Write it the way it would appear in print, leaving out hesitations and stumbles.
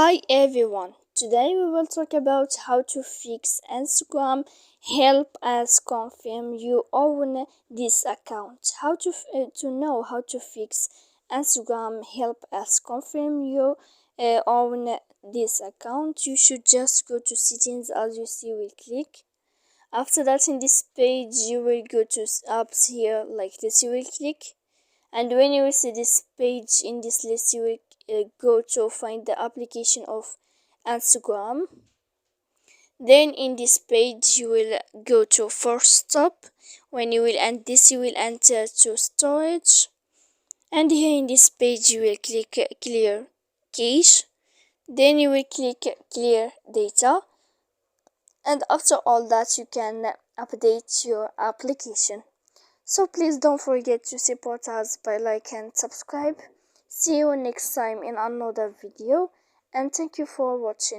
Hi everyone, today we will talk about how to fix Instagram. Help us confirm you own this account. To know how to fix Instagram, help us confirm you own this account. You should just go to settings. As you see, we click. After that, in this page you will go to apps here like this. You will click, and when you will see this page in this list, you will go to find the application of Instagram. Then in this page you will go to first stop. When you will end this, you will enter to storage, and here in this page you will click clear cache. Then you will click clear data, and after all that you can update your application. So please don't forget to support us by like and subscribe. See you next time in another video, and thank you for watching.